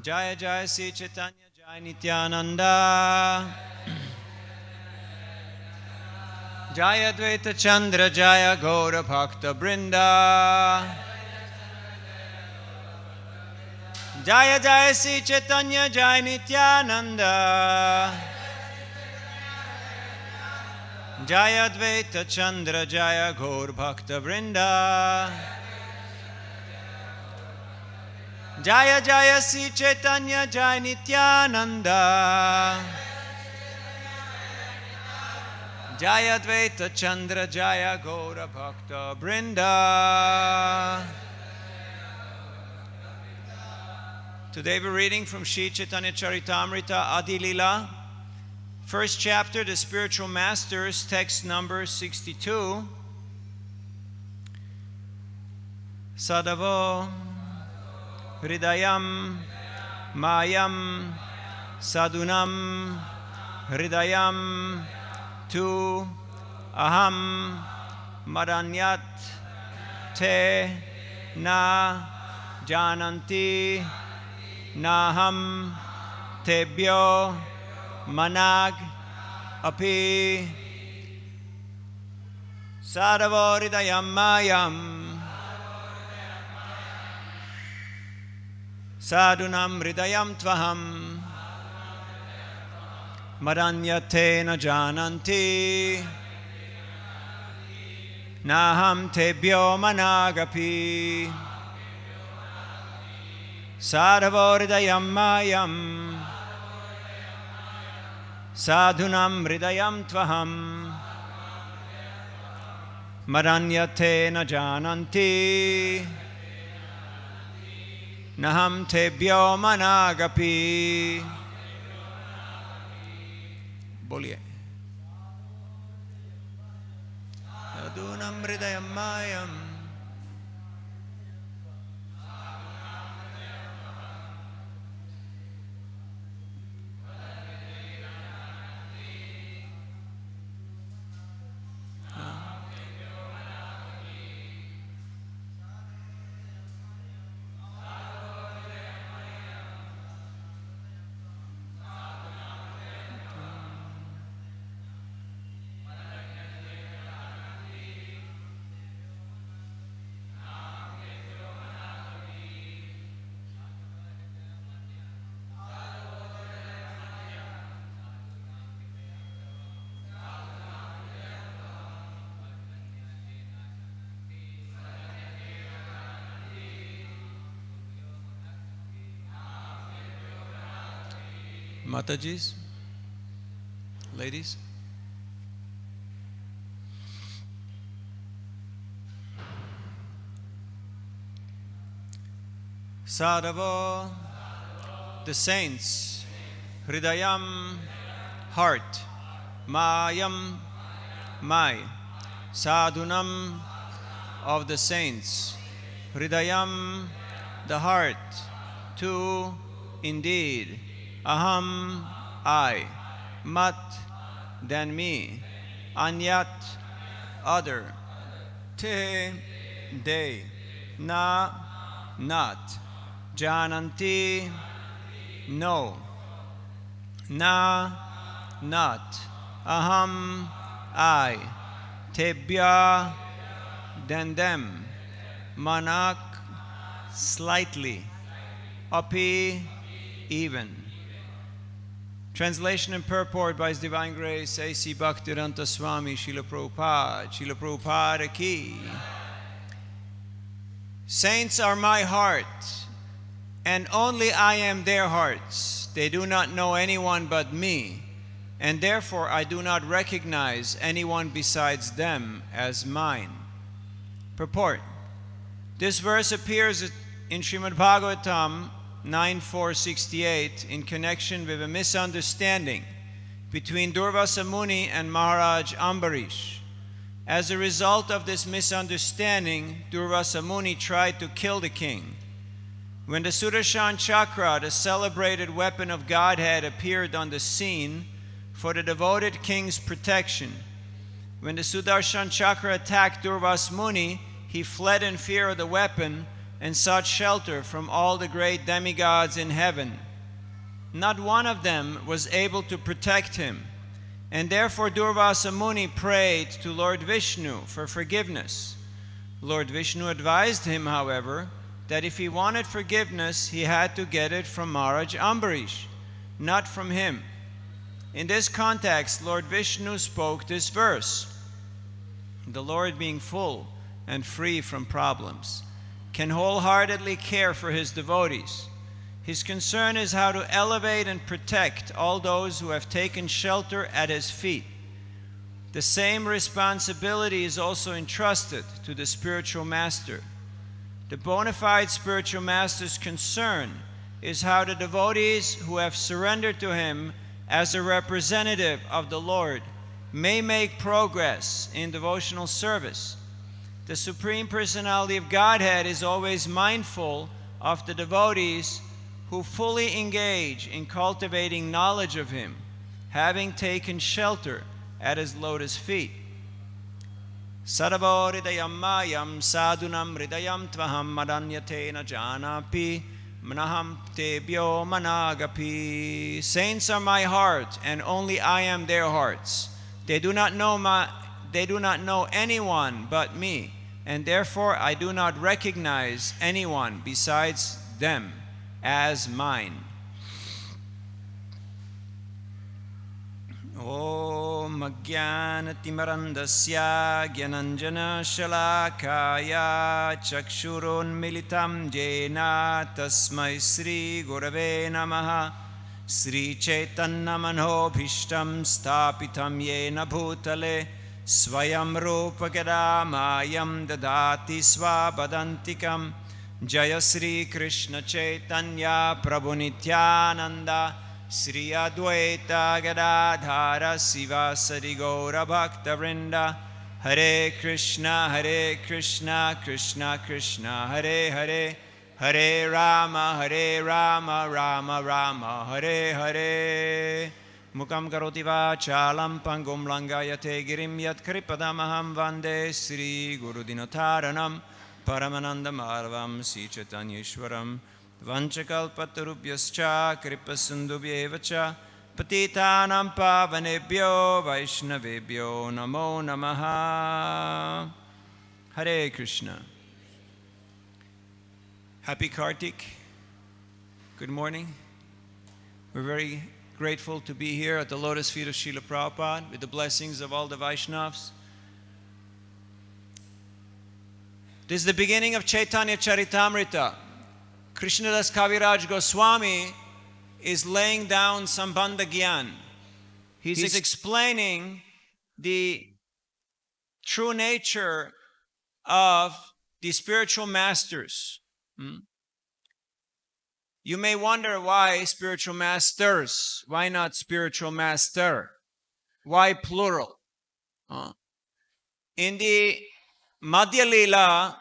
Jaya Jaya Sri Chaitanya Jaya Nityananda Jaya Dvaita Chandra Jaya Gaura Bhakta Brinda Jaya Jaya Sri Chaitanya Jaya Nityananda Jaya Dvaita Chandra Jaya Gaura Bhakta Brinda Jaya Jaya Sri Chaitanya Jaya Nityananda Jaya Dvaita Chandra Jaya Gaura Bhakta Brinda. Today we're reading from Sri Chaitanya Charitamrita Adi Lila, first chapter, the Spiritual Masters, text number 62. Sadavo Hridayam Mayam Sadunam Hridayam Tu Aham Maranyat Te Na Jananti Naham Tebyo Manag Api Sadavo Hridayam Mayam Sadunam Hridayam Tvaham Maranyate na jananti Naham Tebyo Managapi Sadavo Hridayam Mayam Sadunam Hridayam Tvaham Maranyate na jananti Naham Tebyo Managapi. Boliye. Sadunam Hridayam Mayam Matajis, ladies. Sadhava, the saints. Hridayam, heart. Mayam, my. Sadhunam, of the saints. Hridayam, the heart. Tu, indeed. Aham, I. Mat, than me. Anyat, other. Te, they. Na, not. Jananti, no. Na, not. Aham, I. Tebya, than them. Manak, slightly. Api, even. Translation and purport by His Divine Grace A.C. Bhaktivedanta Swami Srila Prabhupada ki. Saints are my heart, and only I am their hearts. They do not know anyone but me, and therefore I do not recognize anyone besides them as mine. Purport. This verse appears in Srimad Bhagavatam 9.468 in connection with a misunderstanding between Durvasa Muni and Maharaj Ambarish. As a result of this misunderstanding, Durvasa Muni tried to kill the king. When the Sudarshan Chakra, the celebrated weapon of Godhead, appeared on the scene for the devoted king's protection, when the Sudarshan Chakra attacked Durvasa Muni, he fled in fear of the weapon and sought shelter from all the great demigods in heaven. Not one of them was able to protect him, and therefore Durvasa Muni prayed to Lord Vishnu for forgiveness. Lord Vishnu advised him, however, that if he wanted forgiveness, he had to get it from Maharaj Ambarish, not from him. In this context, Lord Vishnu spoke this verse. The Lord, being full and free from problems, can wholeheartedly care for his devotees. His concern is how to elevate and protect all those who have taken shelter at his feet. The same responsibility is also entrusted to the spiritual master. The bona fide spiritual master's concern is how the devotees who have surrendered to him as a representative of the Lord may make progress in devotional service. The Supreme Personality of Godhead is always mindful of the devotees who fully engage in cultivating knowledge of him, having taken shelter at his lotus feet. Sarvo hridayam mayam sadhunam hridayam tvaham madanyatena janapi manaham tebhyo managapi. Saints are my heart, and only I am their hearts. They do not know anyone but me, and therefore I do not recognize anyone besides them as mine. Om Ajnanatimarandasya Gyananjana Shalakaya Chakshurun Militam Jena Tasmai Sri Gurave Namaha. Sri Chaitanya Manobhishtam Stapitam Yena Bhutale Swayam Rupa Gadamayam Dadati Swabadantikam. Jaya Sri Krishna Chaitanya Prabhu Nityananda Sri Advaita Gadadhara Sivasari Gaura Bhakta Vrinda. Hare Krishna Krishna Krishna Hare Hare, Hare Rama Rama Rama Hare Hare. Mukam karoti vachalam pangum langayate girim yat kripadamaham vande Sri Guru Dinotaranam Paramananda Marvam Sri Chaitanyeshwaram Vanchakalpatarubhyascha Kripasindubhyevacha Patitanam Pavanebhyo Vaishnavebhyo Namo Namaha. Hare Krishna. Happy Kartik. Good morning. We're very grateful to be here at the lotus feet of Srila Prabhupada with the blessings of all the Vaishnavas. This is the beginning of Chaitanya Charitamrita. Krishnadas Kaviraj Goswami is laying down Sambandha Gyan. He's explaining the true nature of the spiritual masters. You may wonder why spiritual masters. Why not spiritual master? Why plural? In the Madhya Lila,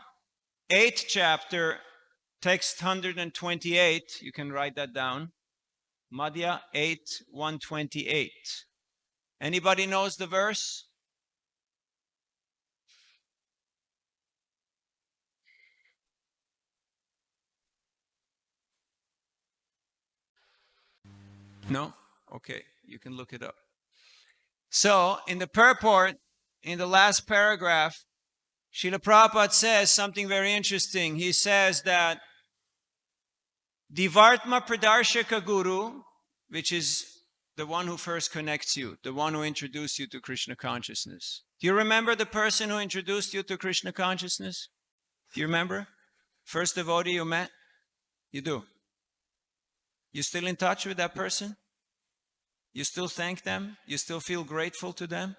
8th chapter, text 128, you can write that down. Madhya 8, 128. Anybody knows the verse? No? Okay, you can look it up. So, in the purport, in the last paragraph, Srila Prabhupada says something very interesting. He says that the Vartma Pradarshaka Guru, which is the one who first connects you, the one who introduced you to Krishna consciousness. Do you remember the person who introduced you to Krishna consciousness? Do you remember? First devotee you met? You do. You still in touch with that person? You still thank them? You still feel grateful to them?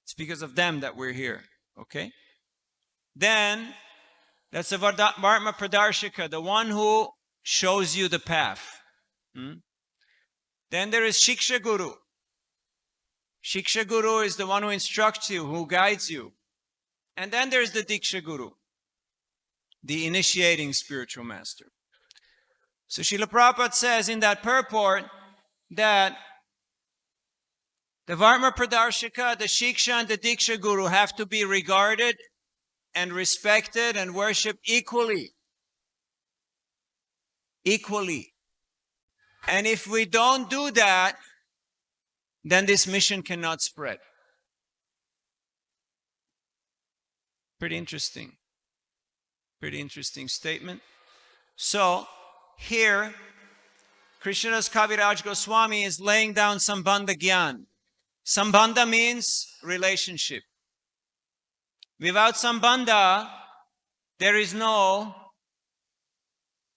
It's because of them that we're here, okay? Then, that's the Vartma Pradarshika, the one who shows you the path. Then there is Shiksha Guru. Shiksha Guru is the one who instructs you, who guides you. And then there's the Diksha Guru, the initiating spiritual master. So Srila Prabhupada says in that purport that the Vartma Pradarshika, the Shiksha and the Diksha Guru have to be regarded and respected and worshipped equally. equally. And if we don't do that, then this mission cannot spread. Pretty interesting. Pretty interesting statement. So here, Krishnadas Kaviraj Goswami is laying down Sambandha Gyan. Sambandha means relationship. Without Sambandha, there is no,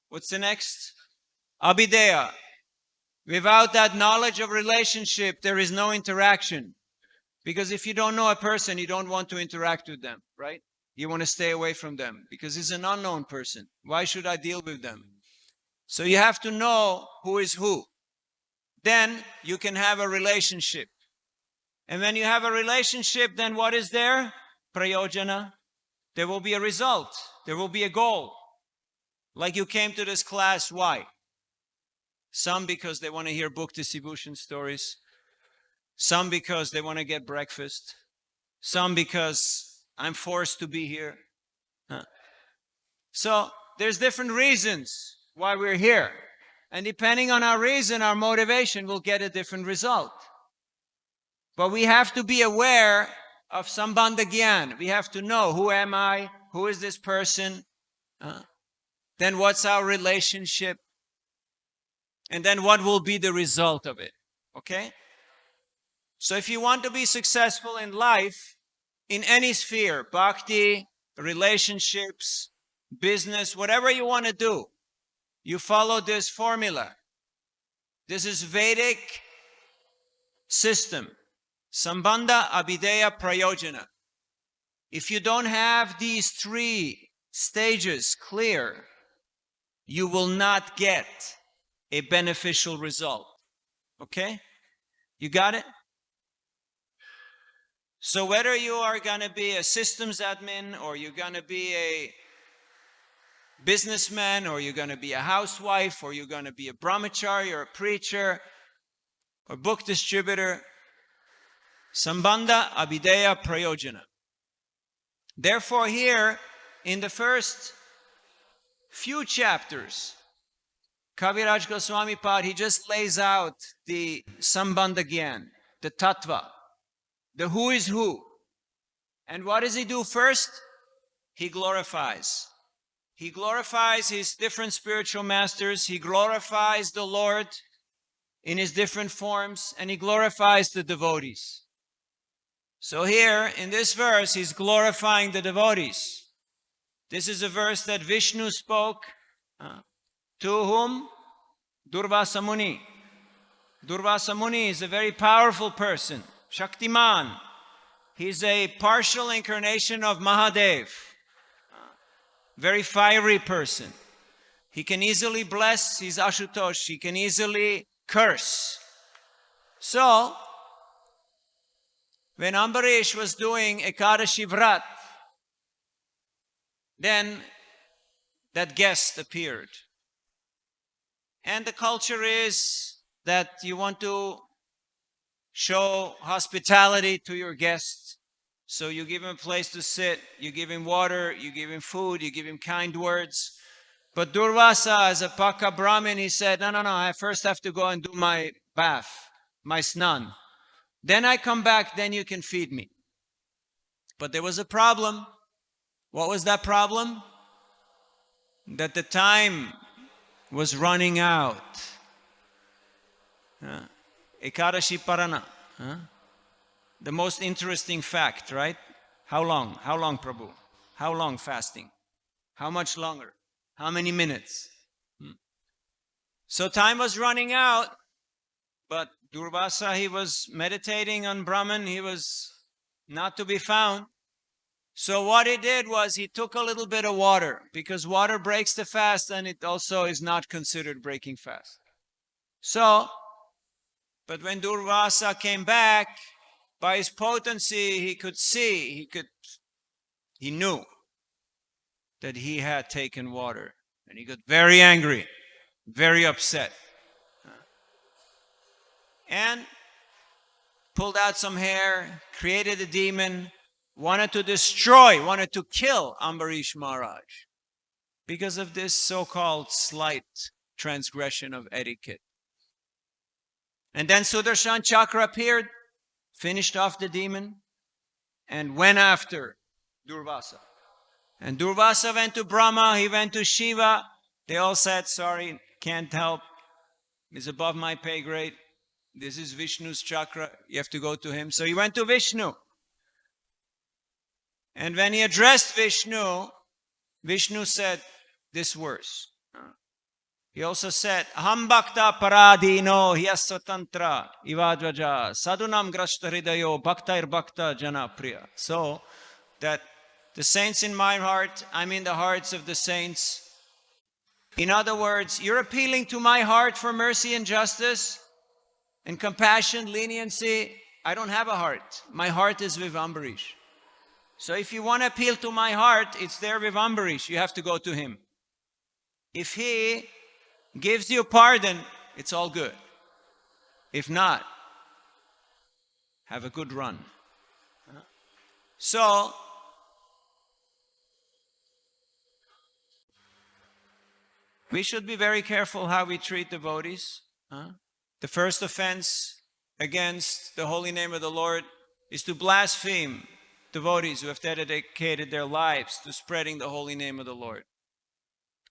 what's the next? Abhideya. Without that knowledge of relationship, there is no interaction. Because if you don't know a person, you don't want to interact with them, right? You want to stay away from them because it's an unknown person. Why should I deal with them? So you have to know who is who. Then you can have a relationship. And when you have a relationship, then what is there? Prayojana. There will be a result. There will be a goal. Like you came to this class, why? Some because they want to hear book distribution stories. Some because they want to get breakfast. Some because I'm forced to be here. So there's different reasons why we're here. And depending on our reason, our motivation will get a different result. But we have to be aware of Sambandha Gyan. We have to know, who am I? Who is this person? Then what's our relationship? And then what will be the result of it? Okay? So if you want to be successful in life, in any sphere, bhakti, relationships, business, whatever you want to do, you follow this formula. This is Vedic system. Sambandha, Abhideya, Prayojana. If you don't have these three stages clear, you will not get a beneficial result. Okay? You got it? So whether you are going to be a systems admin, or you're going to be a businessman, or you're going to be a housewife, or you're going to be a brahmachari, or a preacher, or book distributor, Sambandha, Abhideya, Prayojana. Therefore here, in the first few chapters, Kaviraj Goswami Pad, he just lays out the Sambandha Gyan, the Tattva, the who is who. And what does he do first? He glorifies. He glorifies his different spiritual masters. He glorifies the Lord in his different forms, and he glorifies the devotees. So here, in this verse, he's glorifying the devotees. This is a verse that Vishnu spoke to whom? Durvasa Muni. Durvasa Muni is a very powerful person, Shaktiman. He's a partial incarnation of Mahadev. Very fiery person. He can easily bless, he's Ashutosh. He can easily curse. So, when Ambarish was doing Ekadashi Vrat, then that guest appeared. And the culture is that you want to show hospitality to your guests. So you give him a place to sit, you give him water, you give him food, you give him kind words. But Durvasa, as a Paka Brahmin, he said, no, I first have to go and do my bath, my snan. Then I come back, then you can feed me. But there was a problem. What was that problem? That the time was running out. Ekadashi Parana. The most interesting fact, right? How long? How long, Prabhu? How long fasting? How much longer? How many minutes? So time was running out, but Durvasa, he was meditating on Brahman. He was not to be found. So what he did was he took a little bit of water, because water breaks the fast, and it also is not considered breaking fast. So, but when Durvasa came back, by his potency, he could see, he knew that he had taken water. And he got very angry, very upset. And pulled out some hair, created a demon, wanted to destroy, wanted to kill Ambarish Maharaj because of this so-called slight transgression of etiquette. And then Sudarshan Chakra appeared, finished off the demon, and went after Durvasa. And Durvasa went to Brahma, he went to Shiva. They all said, sorry, can't help. It's above my pay grade. This is Vishnu's chakra. You have to go to him. So he went to Vishnu. And when he addressed Vishnu, Vishnu said this verse. He also said, Aham bhakta paradino hyasatantra ivadvaja sadunam grashta hridayo bhaktair bhakta jana priya. So that the saints in my heart, I'm in the hearts of the saints. In other words, you're appealing to my heart for mercy and justice and compassion, leniency. I don't have a heart. My heart is with Ambarish. So if you want to appeal to my heart, it's there with Ambarish. You have to go to him. If he gives you pardon, it's all good. If not, have a good run. So, we should be very careful how we treat devotees. The first offense against the holy name of the Lord is to blaspheme devotees who have dedicated their lives to spreading the holy name of the Lord.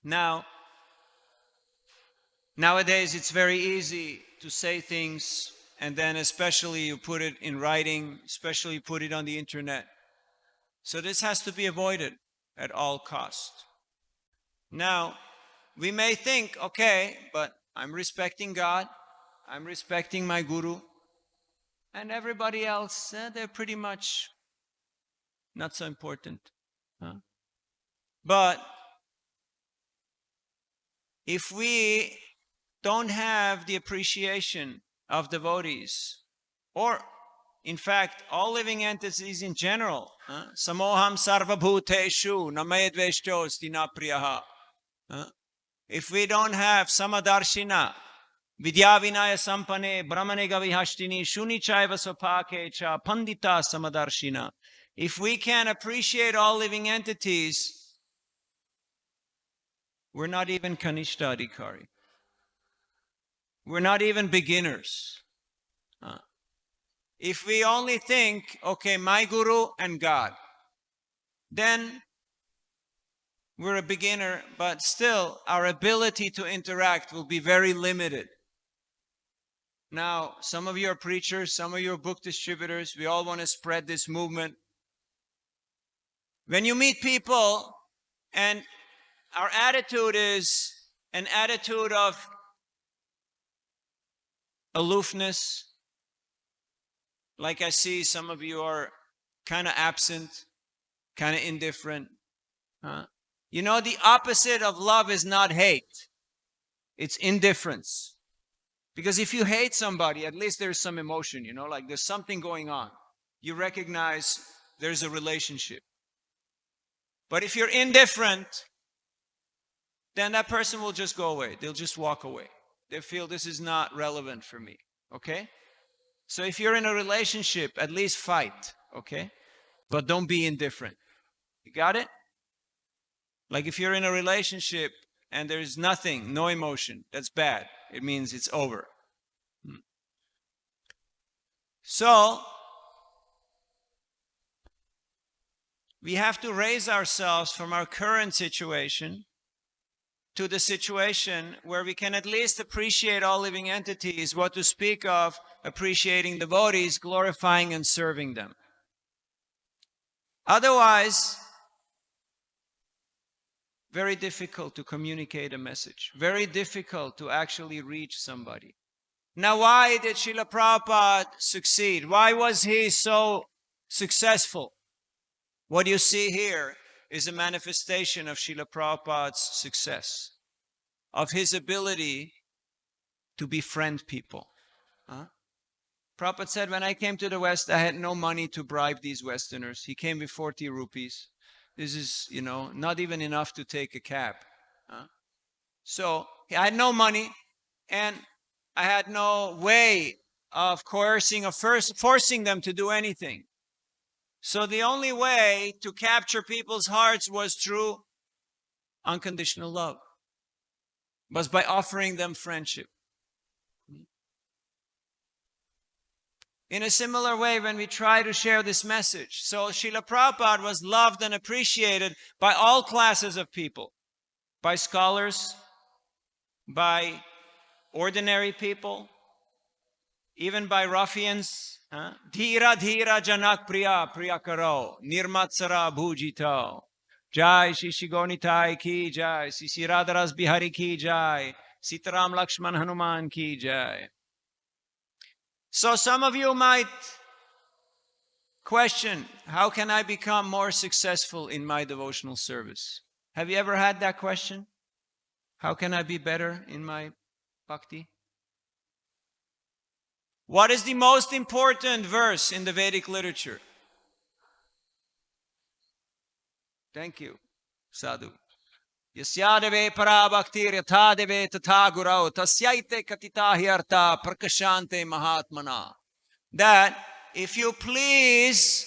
Now, nowadays it's very easy to say things and then especially you put it in writing, especially you put it on the internet. So this has to be avoided at all cost. Now, we may think, okay, but I'm respecting God, I'm respecting my guru, and everybody else, they're pretty much not so important. But if we don't have the appreciation of devotees, or in fact, all living entities in general, samoham sarva bhuteshu namayadveshtosti na priyaha. If we don't have samadarshina, vidya vinaya sampane, brahmane gavihashtini, shunichaiva sopake cha, pandita samadarshina. If we can't appreciate all living entities, we're not even kanishta adhikari. We're not even beginners. If we only think, okay, my guru and God, then we're a beginner, but still our ability to interact will be very limited. Now, some of you are preachers, some of you are book distributors, we all want to spread this movement. When you meet people and our attitude is an attitude of aloofness, like I see some of you are kind of absent, kind of indifferent. You know, the opposite of love is not hate. It's indifference. Because if you hate somebody, at least there's some emotion, you know, like there's something going on. You recognize there's a relationship. But if you're indifferent, then that person will just go away. They'll just walk away. They feel this is not relevant for me. Okay? So if you're in a relationship, at least fight. Okay? But don't be indifferent. You got it? Like if you're in a relationship and there's nothing, no emotion, that's bad. It means it's over. So, we have to raise ourselves from our current situation to the situation where we can at least appreciate all living entities, what to speak of appreciating devotees, glorifying and serving them. Otherwise, very difficult to communicate a message. Very difficult to actually reach somebody. Now, why did Srila Prabhupada succeed? Why was he so successful? What you see here is a manifestation of Srila Prabhupada's success, of his ability to befriend people. Prabhupada said, when I came to the West, I had no money to bribe these Westerners. He came with 40 rupees. This is, you know, not even enough to take a cab. So I had no money, and I had no way of coercing or forcing them to do anything. So the only way to capture people's hearts was through unconditional love. was by offering them friendship. In a similar way, when we try to share this message, so Srila Prabhupada was loved and appreciated by all classes of people, by scholars, by ordinary people, even by ruffians. Dhira dhira janak priya priyakaro nirmatsara bhujito. Jai Shishigonitai ki jai, Sisi Radharas Bihari ki jai, Sitaram Lakshman Hanuman ki jai. So some of you might question, how can I become more successful in my devotional service? Have you ever had that question? How can I be better in my bhakti? What is the most important verse in the Vedic literature? Thank you, Sadhu. Yasyadeve parabhaktir yathadeve tatha gurau tasyaite katita hyarta prakashante mahatmana. That if you please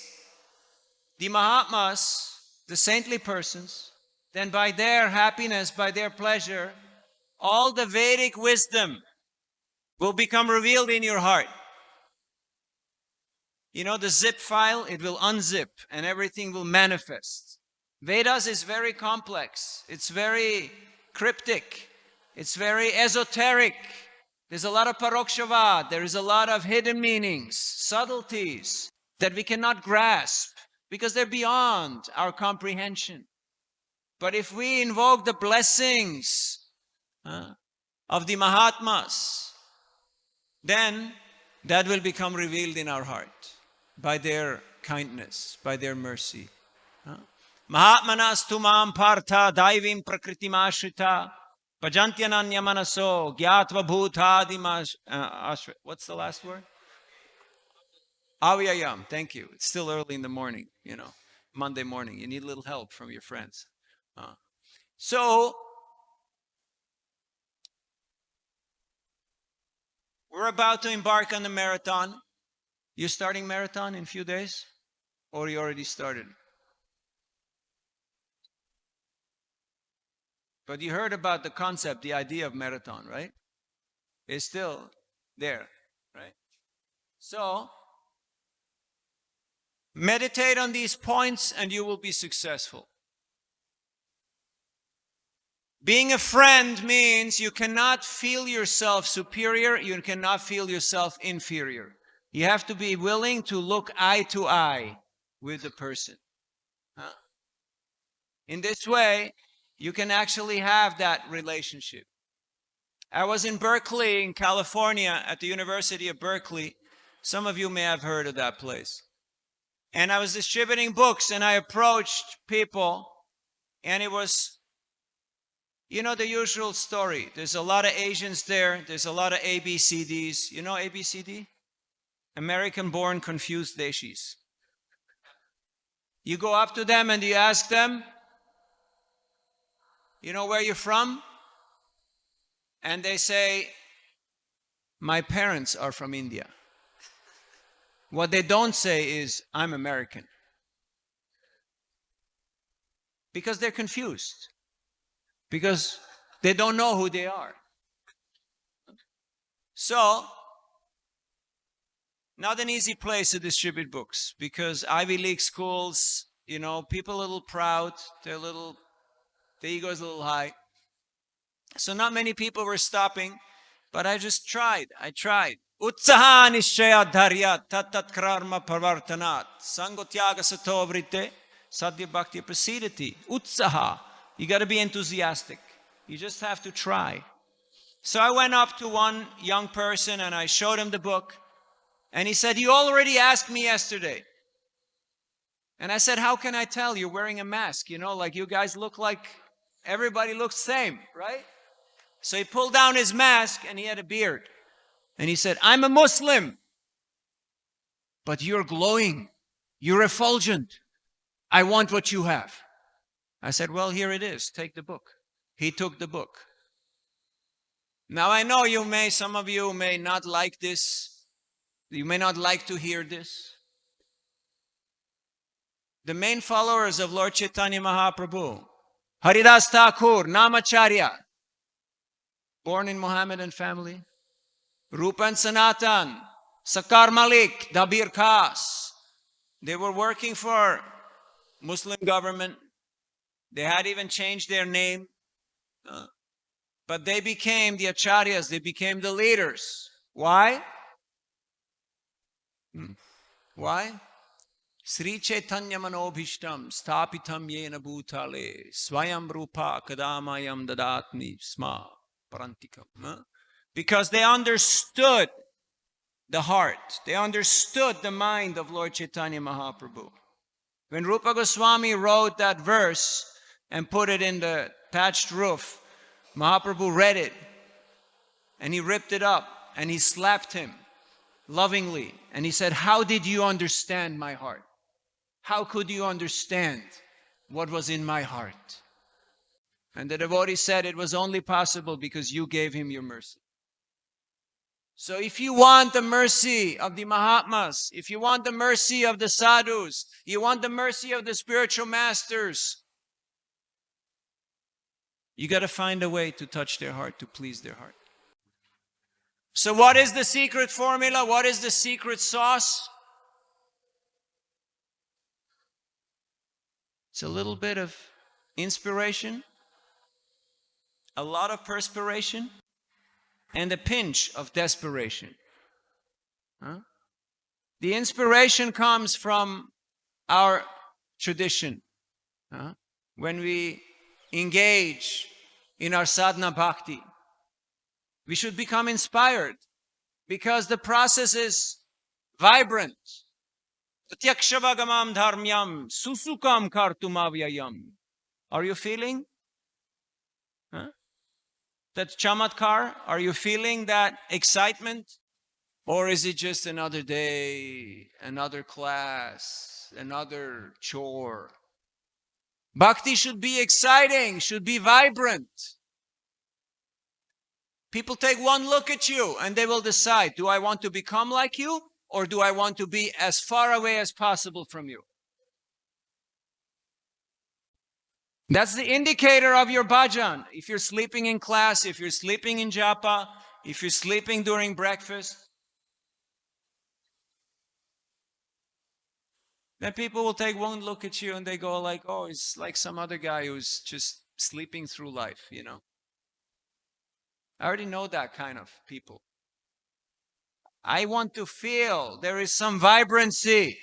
the Mahatmas, the saintly persons, then by their happiness, by their pleasure, all the Vedic wisdom will become revealed in your heart. You know the zip file, it will unzip and everything will manifest. Vedas is very complex. It's very cryptic. It's very esoteric. There's a lot of parokshavad. There is a lot of hidden meanings, subtleties that we cannot grasp because they're beyond our comprehension. But if we invoke the blessings of the Mahatmas, then that will become revealed in our heart by their kindness, by their mercy. Mahatmanas tumam partha daivim prakritimashita pajantyananya manaso gyatva bhutadimash. What's the last word? Avyayam. Thank you. It's still early in the morning, Monday morning. You need a little help from your friends. So, we're about to embark on the marathon. You're starting marathon in a few days? Or you already started? But you heard about the concept, the idea of marathon, right? It's still there, right? So, meditate on these points and you will be successful. Being a friend means you cannot feel yourself superior, you cannot feel yourself inferior. You have to be willing to look eye to eye with the person. In this way, you can actually have that relationship. I was in Berkeley, in California, at the University of Berkeley. Some of you may have heard of that place. And I was distributing books, and I approached people, and it was, the usual story. There's a lot of Asians there. There's a lot of ABCDs. You know ABCD? American-born confused deshis. You go up to them and you ask them, where you're from? And they say, my parents are from India. What they don't say is, I'm American. Because they're confused. Because they don't know who they are. So, not an easy place to distribute books. Because Ivy League schools, people are a little proud. The ego is a little high. So not many people were stopping, but I just tried. Utsaha nishchaya dharyat tatat karma parvartanat sangotyaga sato vrite sadhya bhakti prasidati. Utsaha. You got to be enthusiastic. You just have to try. So I went up to one young person and I showed him the book. And he said, you already asked me yesterday. And I said, how can I tell? You're wearing a mask. Like you guys look like everybody looks same, right? So he pulled down his mask and he had a beard. And he said, I'm a Muslim. But you're glowing. You're effulgent. I want what you have. I said, well, here it is. Take the book. He took the book. Now I know some of you may not like this. You may not like to hear this. The main followers of Lord Chaitanya Mahaprabhu, Haridas Thakur, Namacharya, born in Mohammedan family. Rupa and Sanatan, Sakar Malik, Dabir Khas. They were working for Muslim government. They had even changed their name. But they became the acharyas, they became the leaders. Why? Why? Sri Chaitanya manobhishtam stapitam yena bhutale swayam rupa kadamayam dadatmi sma parantikam. Because they understood the heart. They understood the mind of Lord Chaitanya Mahaprabhu. When Rupa Goswami wrote that verse and put it in the thatched roof, Mahaprabhu read it and he ripped it up and he slapped him lovingly and he said, "How did you understand my heart? How could you understand what was in my heart?" And the devotee said, "It was only possible because you gave him your mercy." So if you want the mercy of the Mahatmas, if you want the mercy of the sadhus, you want the mercy of the spiritual masters, you got to find a way to touch their heart, to please their heart. So what is the secret formula? What is the secret sauce? It's a little bit of inspiration, a lot of perspiration, and a pinch of desperation. The inspiration comes from our tradition. When we engage in our sadhana bhakti, we should become inspired because the process is vibrant. Pratyakshavāgamam dharmyam susukam kartumavyayam. Are you feeling that chamatkar? Are you feeling that excitement? Or is it just another day, another class, another chore? Bhakti should be exciting, should be vibrant. People take one look at you and they will decide, do I want to become like you or do I want to be as far away as possible from you? That's the indicator of your bhajan. If you're sleeping in class, if you're sleeping in japa, if you're sleeping during breakfast, then people will take one look at you and they go like, oh, it's like some other guy who's just sleeping through life, you know. I already know that kind of people. I want to feel there is some vibrancy.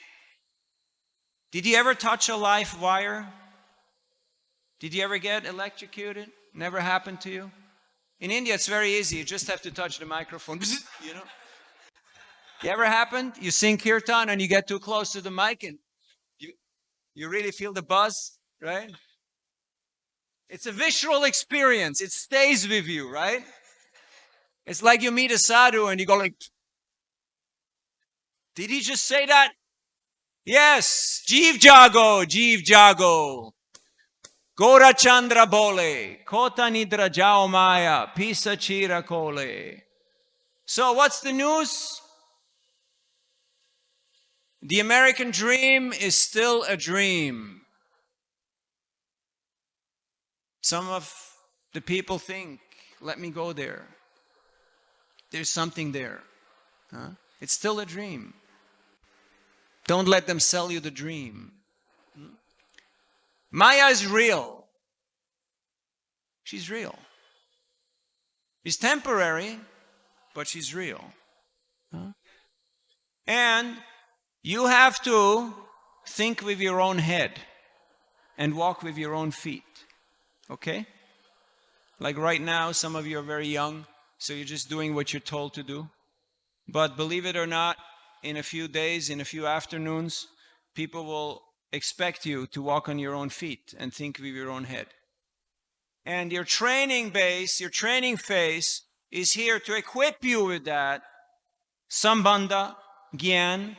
Did you ever touch a live wire? Did you ever get electrocuted? Never happened to you? In India, it's very easy. You just have to touch the microphone, you know. You ever happened? You sing kirtan and you get too close to the mic and you really feel the buzz, right? It's a visual experience. It stays with you, right? It's like you meet a sadhu and you go like, did he just say that? Yes, Jeev Jago, Jeev Jago. Gora Chandra Bole, Kota Nidra Jao Maya, Pisa Chira Kole. So what's the news? The American dream is still a dream. Some of the people think, let me go there. There's something there. It's still a dream. Don't let them sell you the dream. Maya is real. She's real. She's temporary, but she's real. And you have to think with your own head and walk with your own feet. Okay? Like right now, some of you are very young, so you're just doing what you're told to do. But believe it or not, in a few days, in a few afternoons, people will expect you to walk on your own feet and think with your own head. And your training base, your training phase is here to equip you with that sambandha, gyan,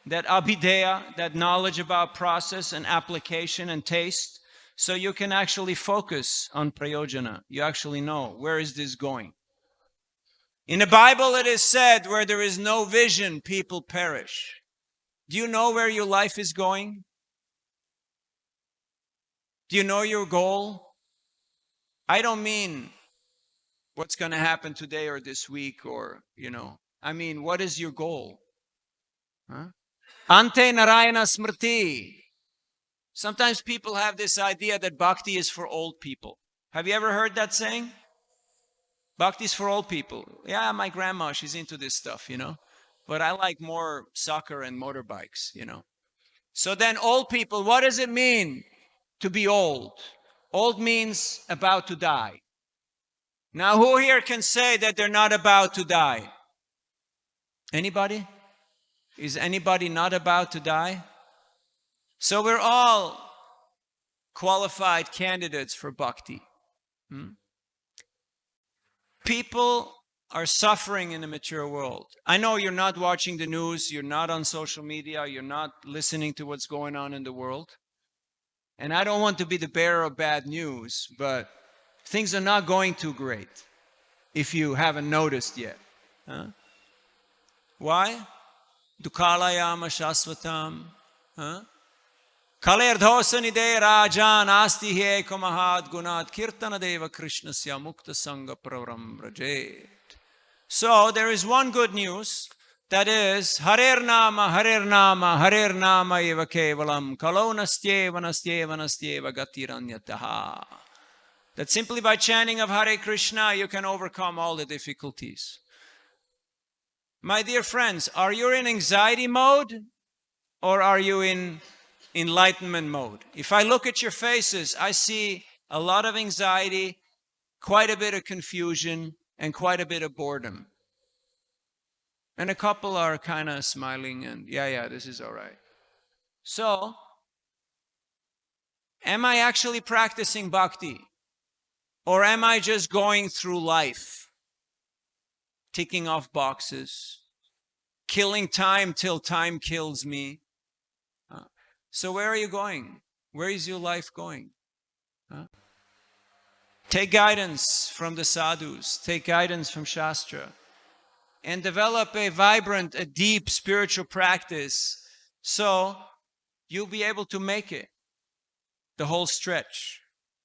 that abhideya, that knowledge about process and application and taste, so you can actually focus on prayojana. You actually know, where is this going? In the Bible it is said, where there is no vision, people perish. Do you know where your life is going? Do you know your goal? I don't mean what's going to happen today or this week, or, I mean, what is your goal? Huh? Ante Narayana Smriti. Sometimes people have this idea that bhakti is for old people. Have you ever heard that saying? Bhakti is for old people. Yeah, my grandma, she's into this stuff, But I like more soccer and motorbikes, So then old people, what does it mean to be old? Old means about to die. Now, who here can say that they're not about to die? Anybody? Is anybody not about to die? So we're all qualified candidates for bhakti. People are suffering in the material world. I know you're not watching the news, you're not on social media, you're not listening to what's going on in the world. And I don't want to be the bearer of bad news, but things are not going too great if you haven't noticed yet. Huh? Why? Dukalayama Shasvatam. Kalerdhosanide Rajan Asti Heko Mahad Gunat Kirtana Deva Krishnasya Mukta Sangha Praram Brajet. So there is one good news, that is Hare Nama, Hare Nama, Hare Nama Eva Kevalam Kalo Nastyeva Nastyeva Nastyeva Gatiranyataha. That simply by chanting of Hare Krishna you can overcome all the difficulties. My dear friends, are you in anxiety mode or are you in enlightenment mode? If I look at your faces, I see a lot of anxiety, quite a bit of confusion, and quite a bit of boredom. And a couple are kind of smiling and, yeah, this is all right. So, am I actually practicing bhakti? Or am I just going through life, ticking off boxes, killing time till time kills me? So where are you going? Where is your life going? Take guidance from the sadhus, take guidance from Shastra, and develop a vibrant, a deep spiritual practice so you'll be able to make it the whole stretch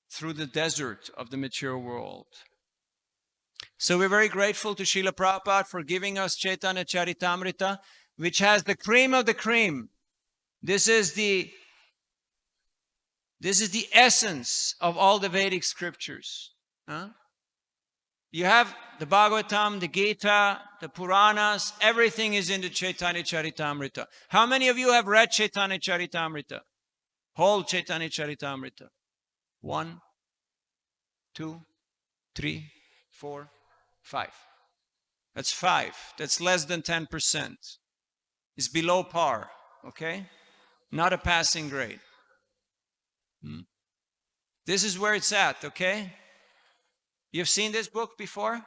through the desert of the material world. So we're very grateful to Srila Prabhupada for giving us Chaitanya Charitamrita, which has the cream of the cream. This is the essence of all the Vedic scriptures. You have the Bhagavatam, the Gita, the Puranas, everything is in the Chaitanya Charitamrita. How many of you have read Chaitanya Charitamrita? Whole Chaitanya Charitamrita. 1, 2, 3, 4, 5. That's 5. That's less than 10%. It's below par, okay? Not a passing grade. This is where it's at, okay? You've seen this book before?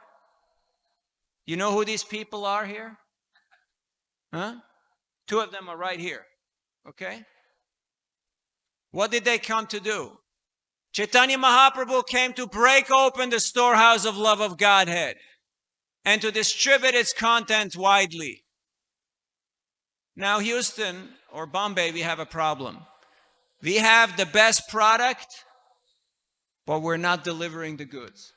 You know who these people are here? 2 of them are right here, okay? What did they come to do? Chaitanya Mahaprabhu came to break open the storehouse of love of Godhead and to distribute its content widely. Now, Houston or Bombay, we have a problem. We have the best product, but we're not delivering the goods.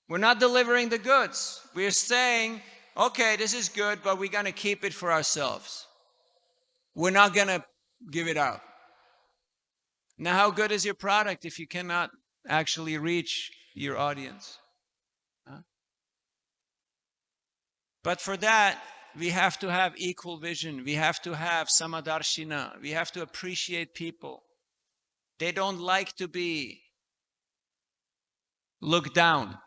We're not delivering the goods. We're saying, okay, this is good, but we're going to keep it for ourselves. We're not going to give it out. Now, how good is your product if you cannot actually reach your audience? But for that, we have to have equal vision. We have to have samadarshina. We have to appreciate people. They don't like to be looked down,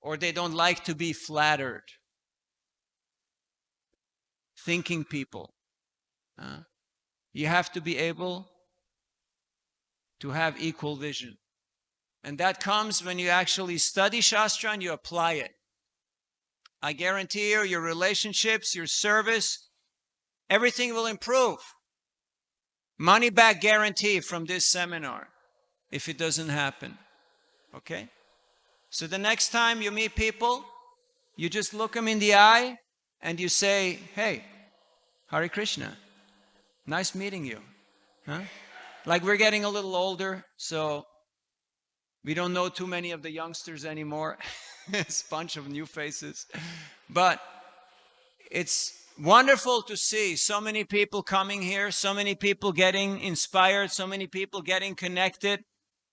or they don't like to be flattered. Thinking people. You have to be able to have equal vision. And that comes when you actually study Shastra and you apply it. I guarantee you, your relationships, your service, everything will improve. Money back guarantee from this seminar if it doesn't happen. Okay? So the next time you meet people, you just look them in the eye and you say, hey, Hare Krishna, nice meeting you. Like we're getting a little older, so We don't know too many of the youngsters anymore. It's a bunch of new faces. But it's wonderful to see so many people coming here, so many people getting inspired, so many people getting connected.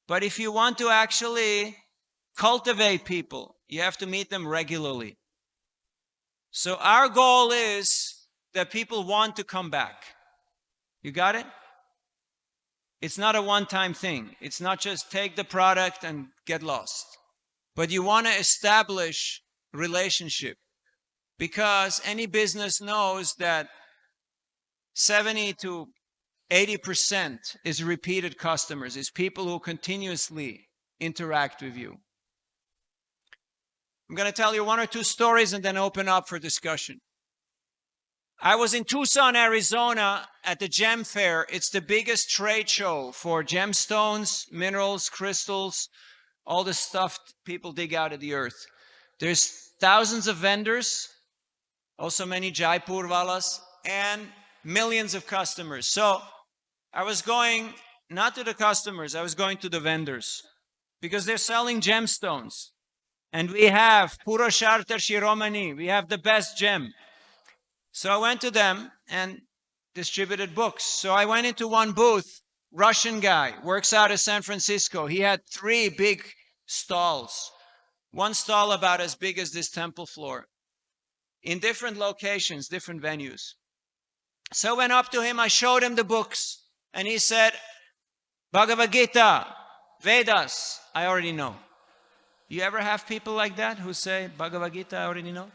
But if you want to actually cultivate people, you have to meet them regularly. So our goal is that people want to come back. You got it? It's not a one-time thing. It's not just take the product and get lost. But you want to establish relationship, because any business knows that 70 to 80% is repeated customers, is people who continuously interact with you. I'm going to tell you one or two stories and then open up for discussion. I was in Tucson, Arizona at the Gem Fair. It's the biggest trade show for gemstones, minerals, crystals, all the stuff people dig out of the earth. There's thousands of vendors, also many Jaipur Valas, and millions of customers. So I was going not to the customers, I was going to the vendors, because they're selling gemstones. And we have Purushartha Shiromani, we have the best gem. So I went to them and distributed books. So I went into one booth, Russian guy, works out of San Francisco. He had 3 big stalls. One stall about as big as this temple floor, in different locations, different venues. So I went up to him, I showed him the books, and he said, Bhagavad Gita, Vedas, I already know. You ever have people like that who say, Bhagavad Gita, I already know?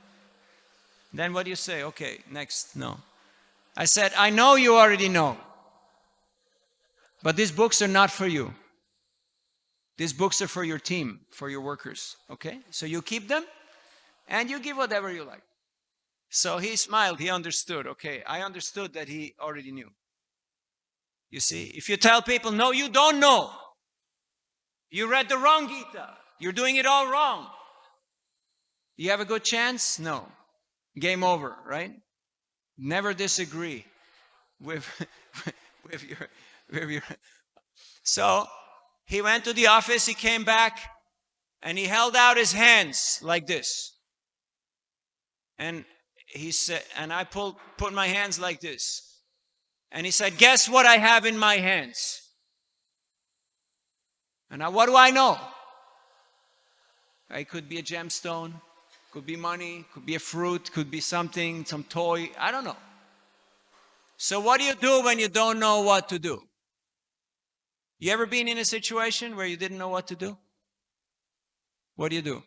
Then what do you say? Okay, next, no. I said, I know you already know, but these books are not for you. These books are for your team, for your workers, okay? So you keep them, and you give whatever you like. So he smiled, he understood, okay? I understood that he already knew. You see, if you tell people, no, you don't know. You read the wrong Gita. You're doing it all wrong. You have a good chance? No. Game over, right? Never disagree with your. So he went to the office, he came back, and he held out his hands like this. And he said, and I put my hands like this. And he said, guess what I have in my hands? And now what do I know? It could be a gemstone, could be money, could be a fruit, could be something, some toy, I don't know. So what do you do when you don't know what to do? You ever been in a situation where you didn't know what to do? What do you do?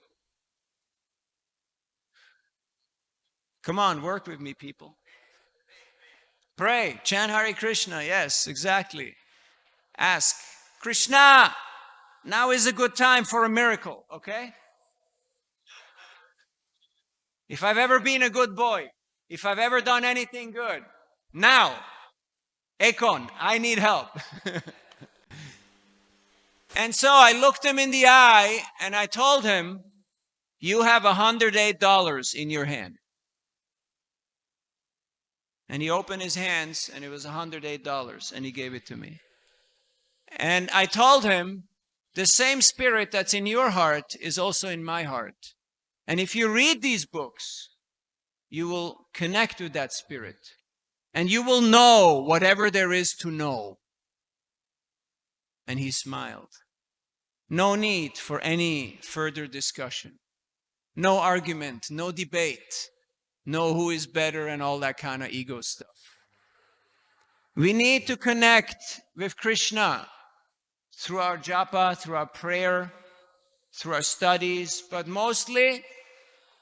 Come on, work with me, people. Pray, chant Hare Krishna, yes, exactly. Ask, Krishna, now is a good time for a miracle, okay? If I've ever been a good boy, if I've ever done anything good, now, ISKCON, I need help. And so I looked him in the eye and I told him, you have $108 in your hand. And he opened his hands and it was $108 and he gave it to me. And I told him, the same spirit that's in your heart is also in my heart. And if you read these books, you will connect with that spirit. And you will know whatever there is to know. And he smiled. No need for any further discussion. No argument, no debate, no who is better and all that kind of ego stuff. We need to connect with Krishna through our japa, through our prayer, through our studies, but mostly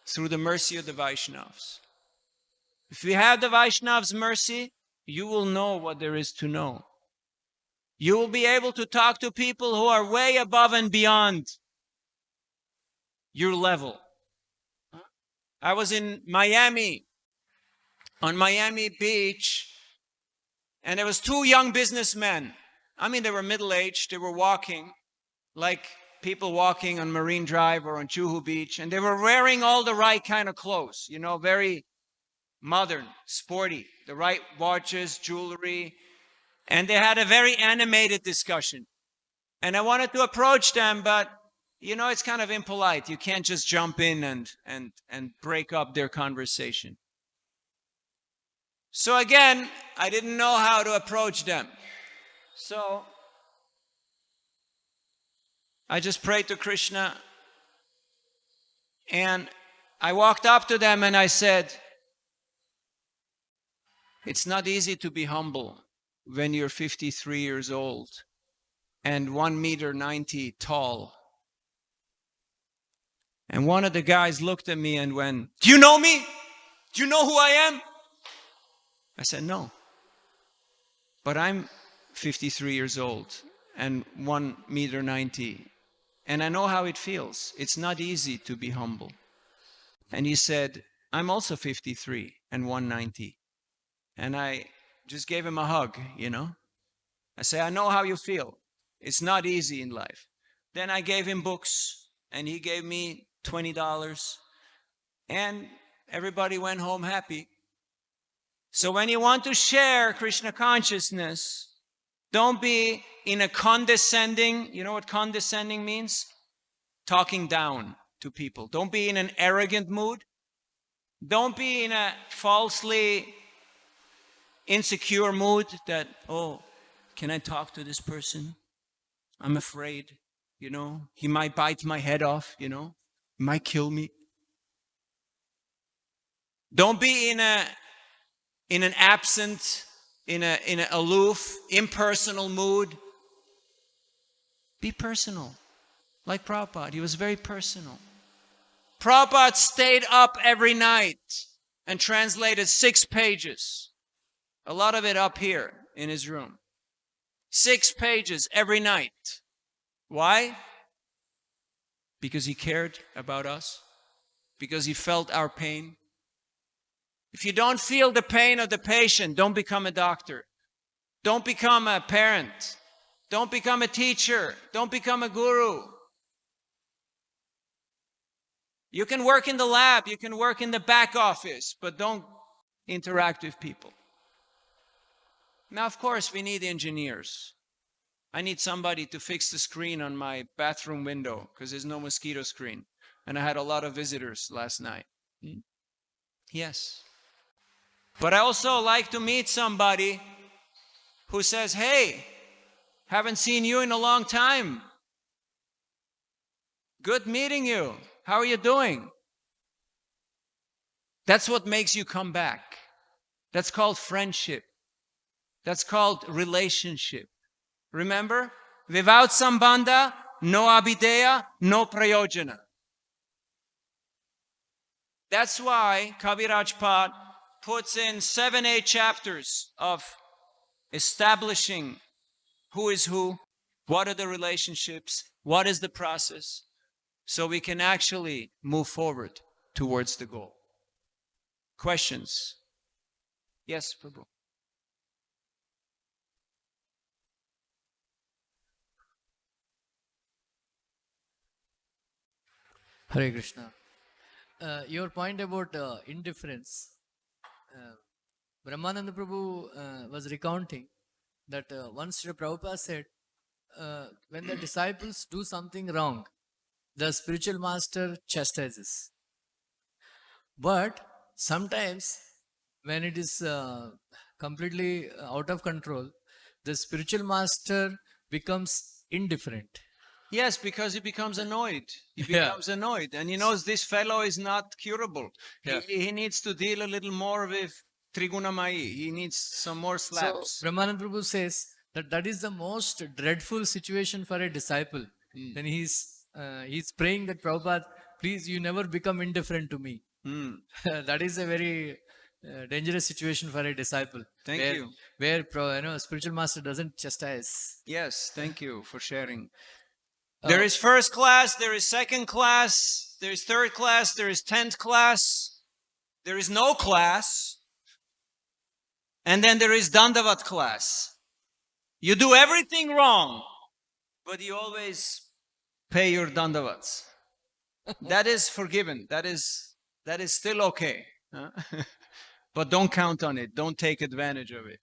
through the mercy of the Vaishnavas. If we have the Vaishnavas' mercy, you will know what there is to know. You will be able to talk to people who are way above and beyond your level. I was in Miami, on Miami Beach, and there was 2 young businessmen. I mean, they were middle-aged. They were walking like people walking on Marine Drive or on Juhu Beach, and they were wearing all the right kind of clothes, you know, very modern, sporty, the right watches, jewelry, and they had a very animated discussion. And I wanted to approach them, but it's kind of impolite. You can't just jump in and break up their conversation. So again, I didn't know how to approach them. So I just prayed to Krishna, and I walked up to them and I said, it's not easy to be humble when you're 53 years old and 1.90 meters tall. And one of the guys looked at me and went, do you know me? Do you know who I am? I said, no. But I'm 53 years old and 1.90 meters. And I know how it feels. It's not easy to be humble. And he said, I'm also 53 and 1.90. And I just gave him a hug, I say, I know how you feel. It's not easy in life. Then I gave him books, and he gave me $20. And everybody went home happy. So when you want to share Krishna consciousness, don't be in a condescending, you know what condescending means? Talking down to people. Don't be in an arrogant mood. Don't be in a falsely insecure mood that, oh, can I talk to this person? I'm afraid, he might bite my head off, he might kill me. Don't be in an absent, in an aloof, impersonal mood. Be personal. Like Prabhupada, he was very personal. Prabhupada stayed up every night and translated 6 pages. A lot of it up here in his room. 6 pages every night. Why? Because he cared about us. Because he felt our pain. If you don't feel the pain of the patient, don't become a doctor. Don't become a parent. Don't become a teacher. Don't become a guru. You can work in the lab. You can work in the back office. But don't interact with people. Now, of course, we need engineers. I need somebody to fix the screen on my bathroom window because there's no mosquito screen. And I had a lot of visitors last night. Yes. But I also like to meet somebody who says, hey, haven't seen you in a long time. Good meeting you. How are you doing? That's what makes you come back. That's called friendship. That's called relationship. Remember? Without sambandha, no abhideya, no prayojana. That's why Kaviraj Pad puts in 7-8 chapters of establishing who is who, what are the relationships, what is the process, so we can actually move forward towards the goal. Questions? Yes, Prabhu. Hare Krishna. Your point about indifference, Brahmananda Prabhu was recounting that once Sri Prabhupada said, when the disciples do something wrong, the spiritual master chastises. But sometimes when it is completely out of control, the spiritual master becomes indifferent. Yes, because he becomes annoyed. He becomes annoyed. And he knows this fellow is not curable. Yeah. He needs to deal a little more with Trigunamayi. He needs some more slaps. So, Brahmananda Prabhu says that is the most dreadful situation for a disciple. Then he's praying that Prabhupada, please, you never become indifferent to me. That is a very dangerous situation for a disciple. Thank you. Where spiritual master doesn't chastise. Yes, thank you for sharing. There is first class, there is second class, there is third class, there is 10th class, there is no class, and then there is Dandavat class. You do everything wrong, but you always pay your Dandavats. That is forgiven. That is still okay. But don't count on it. Don't take advantage of it.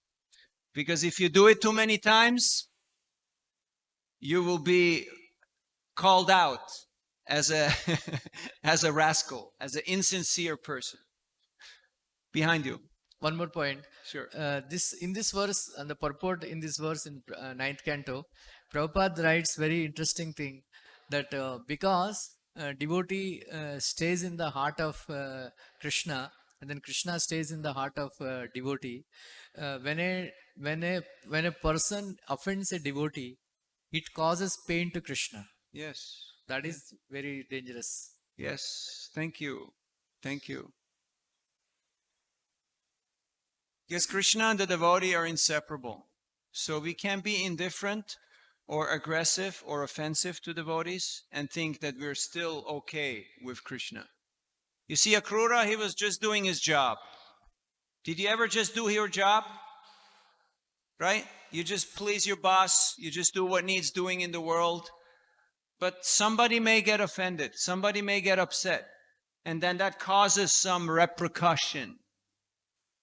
Because if you do it too many times, you will be called out as a as a rascal, as an insincere person. Behind you. One more point. Sure. This in this verse and the purport in this verse in ninth canto, Prabhupada writes very interesting thing that because devotee stays in the heart of Krishna, and then Krishna stays in the heart of devotee. When a person offends a devotee, it causes pain to Krishna. Yes. That is very dangerous. Yes. Thank you. Thank you. Because Krishna and the devotee are inseparable. So we can't be indifferent or aggressive or offensive to devotees and think that we're still okay with Krishna. You see, Akrura, he was just doing his job. Did you ever just do your job? Right? You just please your boss. You just do what needs doing in the world. But somebody may get offended. Somebody may get upset. And then that causes some repercussion.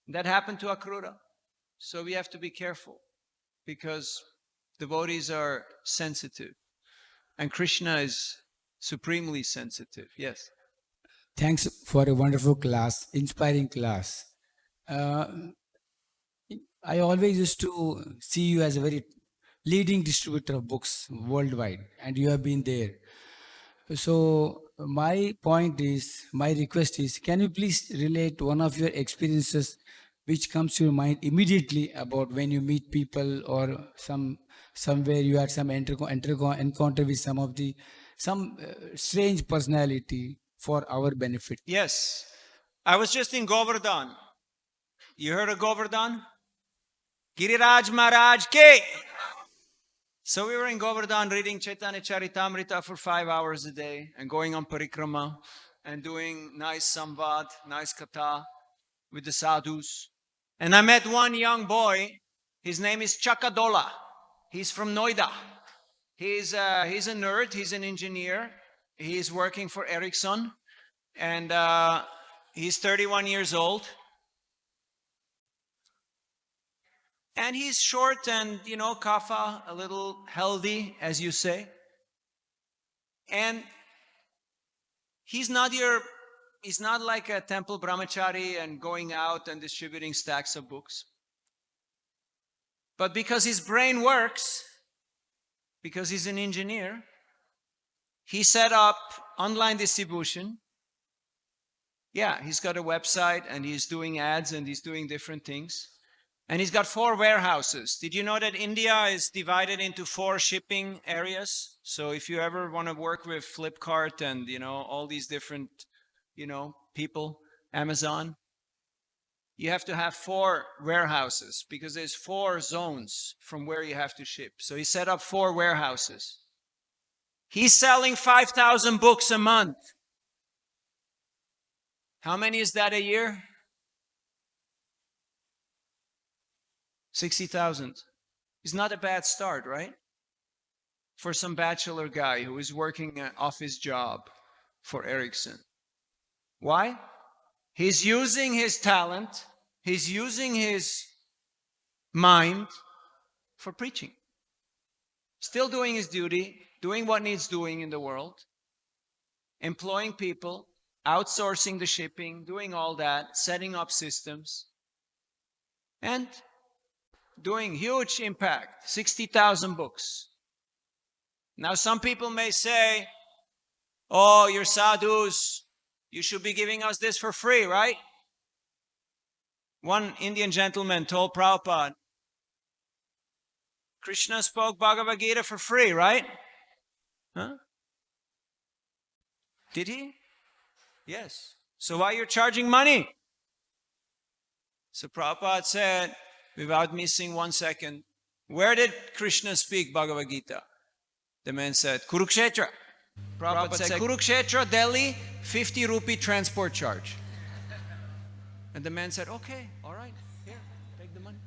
That happened to Akrura. So we have to be careful because devotees are sensitive. And Krishna is supremely sensitive. Yes. Thanks for a wonderful class, inspiring class. I always used to see you as a very leading distributor of books worldwide, and you have been there. So my request is, can you please relate one of your experiences which comes to your mind immediately about when you meet people or somewhere you had some encounter with some strange personality for our benefit? Yes. I was just in Govardhan. You heard of Govardhan? Giriraj Maharaj Ki! So we were in Govardhan reading Chaitanya Charitamrita for 5 hours a day and going on parikrama and doing nice samvad, nice katha with the sadhus. And I met one young boy. His name is Chakadola. He's from Noida. He's a nerd. He's an engineer. He's working for Ericsson. And he's 31 years old. And he's short and, kapha, a little healthy, as you say. And he's not like a temple brahmachari and going out and distributing stacks of books. But because his brain works, because he's an engineer, he set up online distribution. Yeah, he's got a website and he's doing ads and he's doing different things. And he's got 4 warehouses. Did you know that India is divided into 4 shipping areas? So if you ever want to work with Flipkart and, all these different, people, Amazon, you have to have 4 warehouses because there's 4 zones from where you have to ship. So he set up 4 warehouses. He's selling 5,000 books a month. How many is that a year? 60,000. It's not a bad start, right? For some bachelor guy who is working an office job for Ericsson. Why? He's using his talent, he's using his mind for preaching. Still doing his duty, doing what needs doing in the world, employing people, outsourcing the shipping, doing all that, setting up systems, and doing huge impact, 60,000 books. Now some people may say, oh, you're sadhus, you should be giving us this for free, right? One Indian gentleman told Prabhupada, Krishna spoke Bhagavad Gita for free, right? Huh? Did he? Yes. So why you're charging money? So Prabhupada said, without missing 1 second, where did Krishna speak Bhagavad Gita? The man said, Kurukshetra. Prabhupada said, Kurukshetra, Delhi, 50 rupee transport charge. And the man said, okay, all right, here, take the money.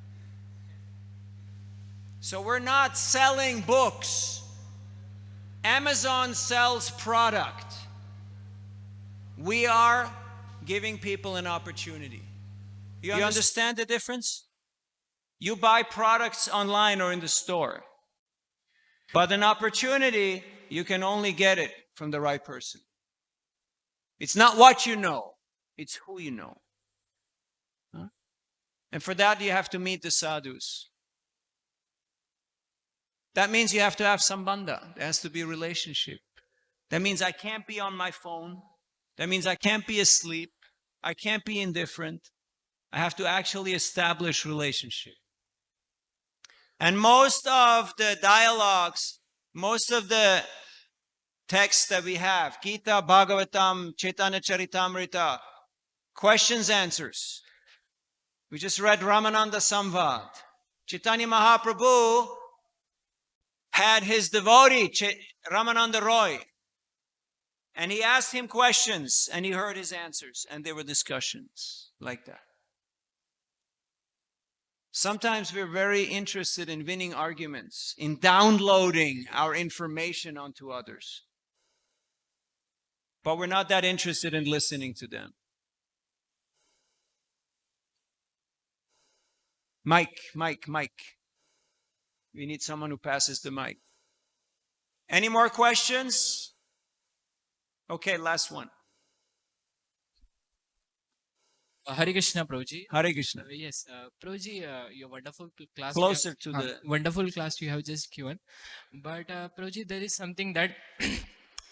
So we're not selling books. Amazon sells product. We are giving people an opportunity. You understand the difference? You buy products online or in the store. But an opportunity, you can only get it from the right person. It's not what you know, it's who you know. Huh? And for that, you have to meet the sadhus. That means you have to have sambandha. There has to be a relationship. That means I can't be on my phone. That means I can't be asleep. I can't be indifferent. I have to actually establish relationship. And most of the dialogues, most of the texts that we have, Gita, Bhagavatam, Chaitanya Charitamrita, questions, answers. We just read Ramananda Samvad. Chaitanya Mahaprabhu had his devotee, Ramananda Roy, and he asked him questions, and he heard his answers, and there were discussions like that. Sometimes we're very interested in winning arguments, in downloading our information onto others. But we're not that interested in listening to them. Mike. We need someone who passes the mic. Any more questions? Okay, last one. Hare Krishna, Prabhuji. Hare Krishna. Yes, Prabhuji, your wonderful class. Closer to the... Wonderful class you have just given. But Prabhuji, there is something that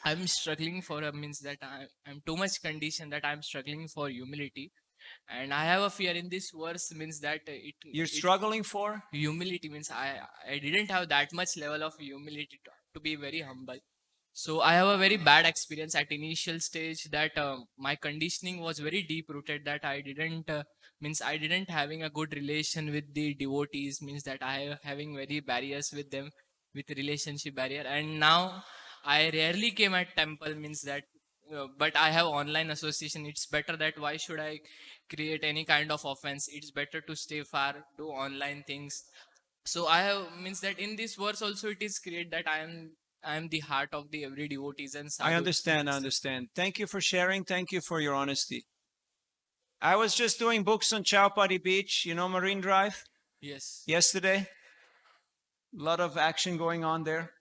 I'm struggling for. Means that I'm too much conditioned that I'm struggling for humility. And I have a fear in this verse means that You're struggling for? Humility means I didn't have that much level of humility to be very humble. So I have a very bad experience at initial stage that my conditioning was very deep rooted that I didn't having a good relation with the devotees, means that I am having very barriers with them, with relationship barrier. And now I rarely came at temple, means that but I have online association. It's better that why should I create any kind of offense? It's better to stay far, do online things. So I have means that in this verse also it is create that I am the heart of the every devotees and sadhu. I understand. Thank you for sharing. Thank you for your honesty. I was just doing books on Chowpatty Beach, Marine Drive. Yes. Yesterday. A lot of action going on there.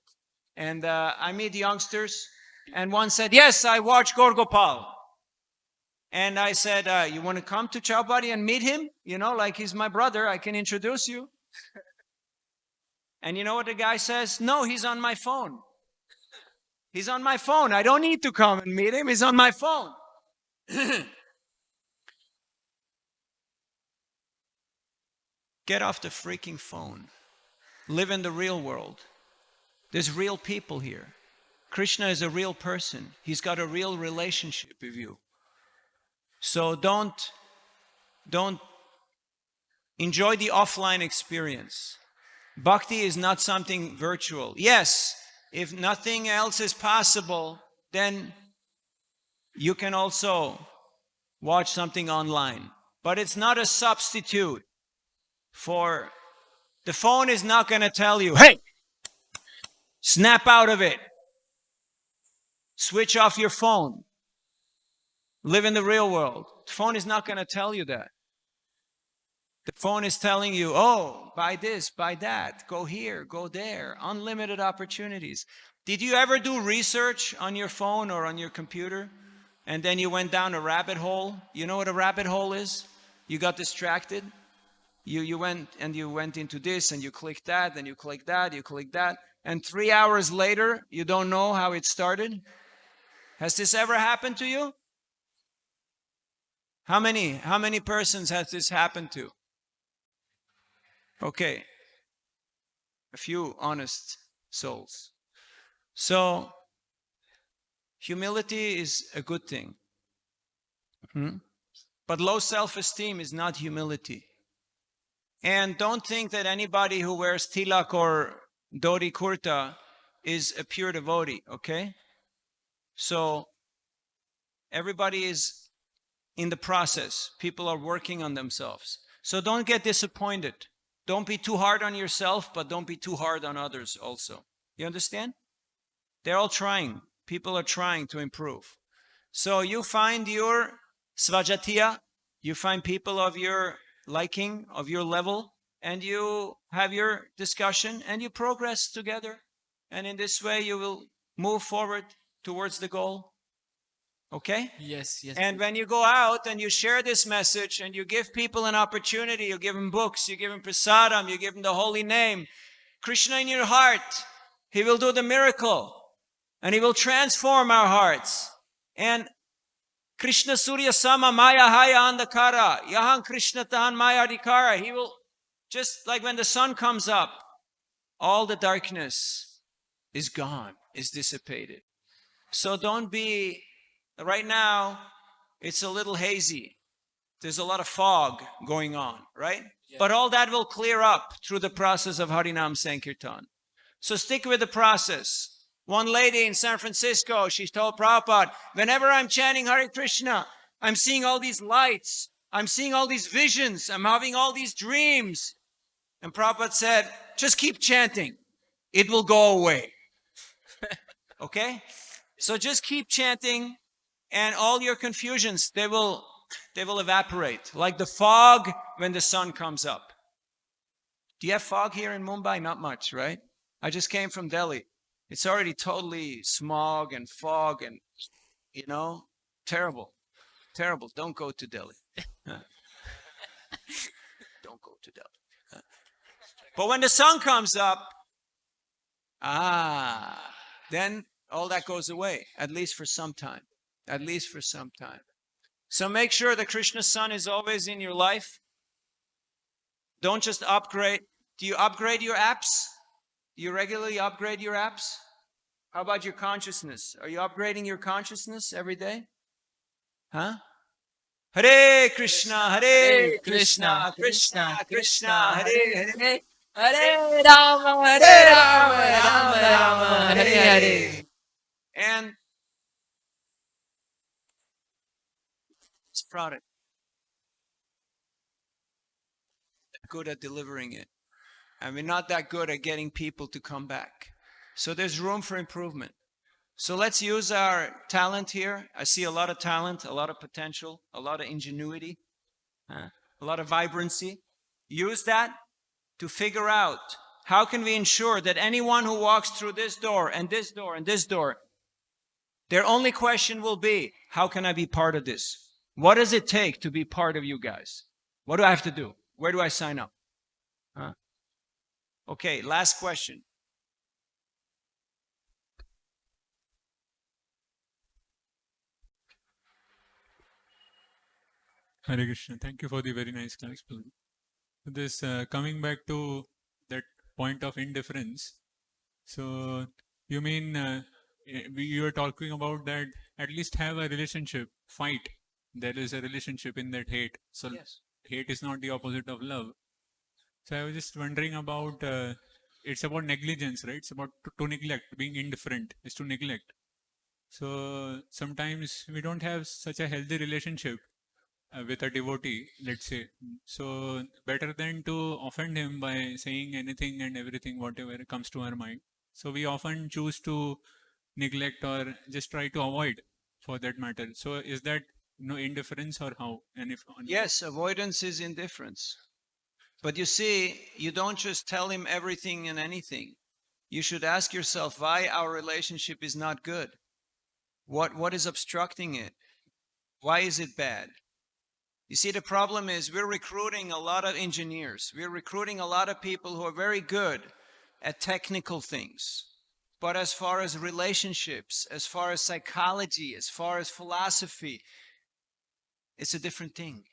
And I meet youngsters. And one said, yes, I watch Gorgopal. And I said, you want to come to Chowpatty and meet him? Like he's my brother. I can introduce you. And you know what the guy says? No, he's on my phone. He's on my phone. I don't need to come and meet him. He's on my phone. Get off the freaking phone. Live in the real world. There's real people here. Krishna is a real person. He's got a real relationship with you. So don't enjoy the offline experience. Bhakti is not something virtual. Yes, if nothing else is possible, then you can also watch something online. But it's not a substitute for... The phone is not going to tell you, hey, snap out of it. Switch off your phone. Live in the real world. The phone is not going to tell you that. The phone is telling you, oh, buy this, buy that, go here, go there. Unlimited opportunities. Did you ever do research on your phone or on your computer and then you went down a rabbit hole? You know what a rabbit hole is? You got distracted. You went into this and you clicked that, and you clicked that, you clicked that. And 3 hours later, you don't know how it started? Has this ever happened to you? How many persons has this happened to? Okay. A few honest souls. So, humility is a good thing. But low self-esteem is not humility. And don't think that anybody who wears tilak or dhoti kurta is a pure devotee, okay? So, everybody is in the process. People are working on themselves. So don't get disappointed. Don't be too hard on yourself, but don't be too hard on others also. You understand? They're all trying. People are trying to improve. So you find your svajatiya, you find people of your liking, of your level, and you have your discussion and you progress together. And in this way, you will move forward towards the goal. Okay? Yes, yes. And when you go out and you share this message and you give people an opportunity, you give them books, you give them prasadam, you give them the holy name, Krishna in your heart, He will do the miracle. And He will transform our hearts. And Krishna Surya Sama Maya Haya Andakara, Yahan Krishna Tahan Maya Adhikara. He will, just like when the sun comes up, all the darkness is gone, is dissipated. So don't be, right now, it's a little hazy. There's a lot of fog going on, right? Yeah. But all that will clear up through the process of Harinam Sankirtan. So stick with the process. One lady in San Francisco, she told Prabhupada, whenever I'm chanting Hare Krishna, I'm seeing all these lights, I'm seeing all these visions, I'm having all these dreams. And Prabhupada said, just keep chanting. It will go away. Okay? So just keep chanting, and all your confusions, they will evaporate, like the fog when the sun comes up. Do you have fog here in Mumbai? Not much, right? I just came from Delhi. It's already totally smog and fog and, terrible. Terrible. Don't go to Delhi. Don't go to Delhi. But when the sun comes up, then all that goes away, at least for some time. At least for some time. So make sure the Krishna sun is always in your life. Don't just upgrade. Do you upgrade your apps? Do you regularly upgrade your apps? How about your consciousness? Are you upgrading your consciousness every day? Huh? Hare Krishna, Hare Krishna, Krishna Krishna, Hare Hare. Hare Rama, Hare Rama, Rama Rama, Hare Hare. And this product, good at delivering it. And we're not that good at getting people to come back. So there's room for improvement. So let's use our talent here. I see a lot of talent, a lot of potential, a lot of ingenuity, a lot of vibrancy. Use that to figure out how can we ensure that anyone who walks through this door and this door and this door, their only question will be, how can I be part of this? What does it take to be part of you guys? What do I have to do? Where do I sign up? Okay, last question. Hare Krishna. Thank you for the very nice class. This coming back to that point of indifference. So you mean you were talking about that at least have a relationship, fight. There is a relationship in that hate. So Yes. hate is not the opposite of love. So I was just wondering about, it's about negligence, right? It's about to neglect. Being indifferent is to neglect. So sometimes we don't have such a healthy relationship with a devotee, let's say. So better than to offend him by saying anything and everything, whatever comes to our mind. So we often choose to neglect or just try to avoid for that matter. So is that indifference or how? And if Yes, avoidance is indifference. But you see, you don't just tell him everything and anything. You should ask yourself why our relationship is not good. What is obstructing it? Why is it bad? You see, the problem is we're recruiting a lot of engineers. We're recruiting a lot of people who are very good at technical things. But as far as relationships, as far as psychology, as far as philosophy, it's a different thing.